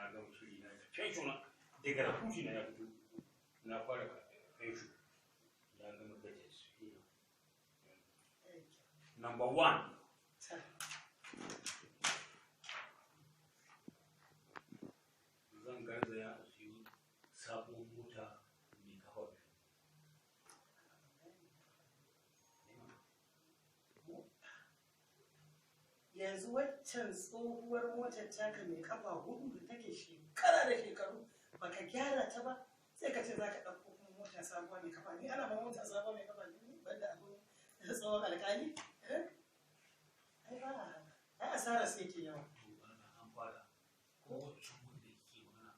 na gama shiri na fensho na daga rahushi na ya fito na fara fensho ya gama budget number 1 zan garzaya a siyo sabon mota mai kafa yanzu waccan tsohuwar motar taka mai kafa 4 da take shekara da shekaru baka gyara ta ba sai ka ce za ka ɗauko kuma mota sabuwa mai kafa ni ana ba mota sabuwa mai kafa ne banda abin tsohon alƙali ai ba ai asara sai ke yawa an fara kowace wanda ke mana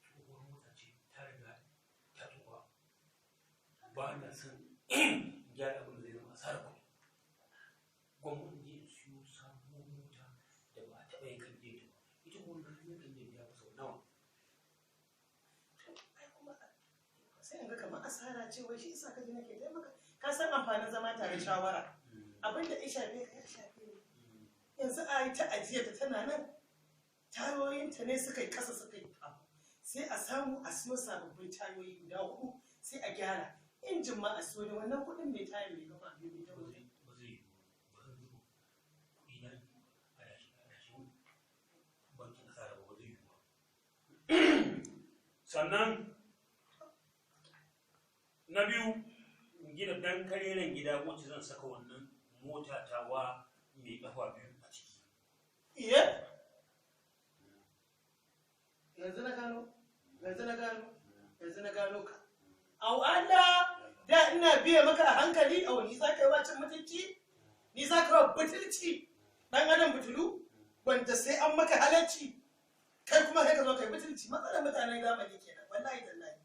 tsohuwar mota ce ta riga ta tsufa ba na son gyara abin da zai zama asara kuɗi gwamnati je siyo sabuwar mota da ba a taɓa yin kalje ta ba ita kuma na yin kalje ta fi sau nawa ai kuma sai in ga kamar asara ce wai shi isa kaji nake taimaka ka san amfanin zama tare shawara abinda ya shafe ka ya shafe ni yanzu a yi ta ajiya ta tana nan tayoyinta ne suka yi ƙasa suka yi sai a samu a siyo sababbin tayoyi guda 4 sai a gyara injin ma a siyo da wannan kuɗin mai tayo mai gaba biyu mai tayo sannan na biyu gina dan kareren gida wacce zan saka wannan mota ta wa mai kafa 2 a ciki iya yanzu na gano ka au Allah da ina biye maka a hankali au ni za ka yi wacin mutunci ni za ka yi butulci dan adam butulu wanda sai an maka halacci kai kuma kai ka zo kai butulci matsalar mutanen zamani kenan wallahi tallahi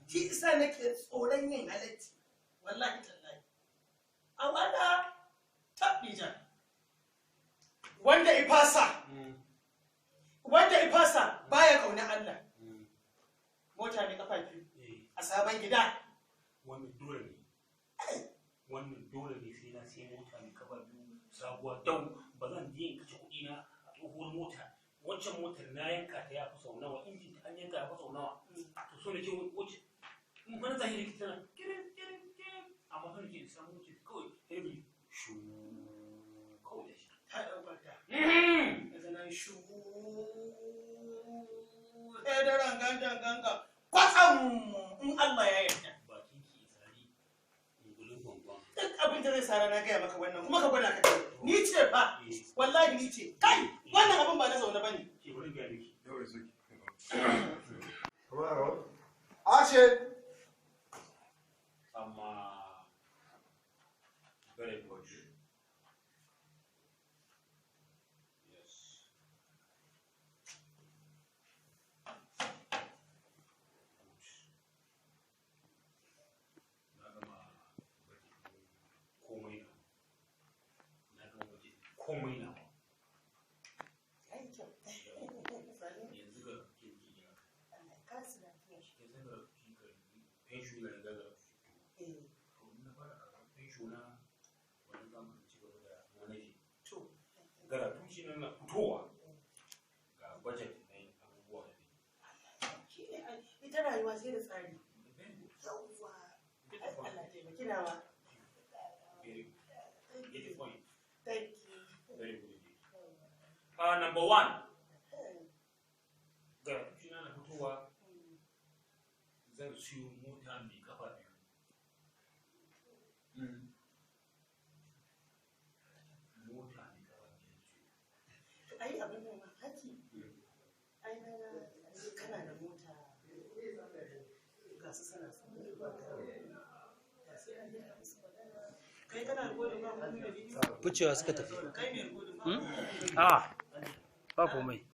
shi isa nake tsoron yin halacci wallahi tallahi au Allah tabbija wanda ifasa baya kauna Allah mota ne kafa 2 a sabon gida wannan dole ne sai na sai mota ne kafa 2 sabuwa dau ba zan je in kashe kuɗi na a tsohuwar mota wancan motar na yanka ta ya fi sau nawa injin ta an yanka ya fi sau nawa to so ne ce wacce mana zahiri ki tana kirin amma so ne ce samu wuce kawai heavy shu kawai da shi ta ɗaukar ta daga nan shu da rangan kwatsam in Allah ya yarda bakin ki tsari gulun gwangwan duk abin da zai sara na gaya maka wannan kuma ka gwada ka ni ce fa wallahi ni ce kai wannan abin ba na zaune bane ke wurin ga miki Yawai suke. Ashe! amma very good yes na gama komai na ai kyau yanzu ga kirki ya Allah ka su lafiya ke zaga pension na daga na fara pension na wani zamanin ci gaba da manage to garatu shi na fitowa ga budget na yin abubuwa da shi ne ita rayuwa sai da tsari yawwa Allah taimaki nawa get the point thank you very good number 1 garatu shi na fitowa zan siyo mota mai kafa 2 mota mai kafa 2 ai abin da mamaki ai na kana da mota ga su sana su kai kana rikodin ba kuma da bidiyo Wucewa suka tafi. kai mai rikodin ba Ba komai.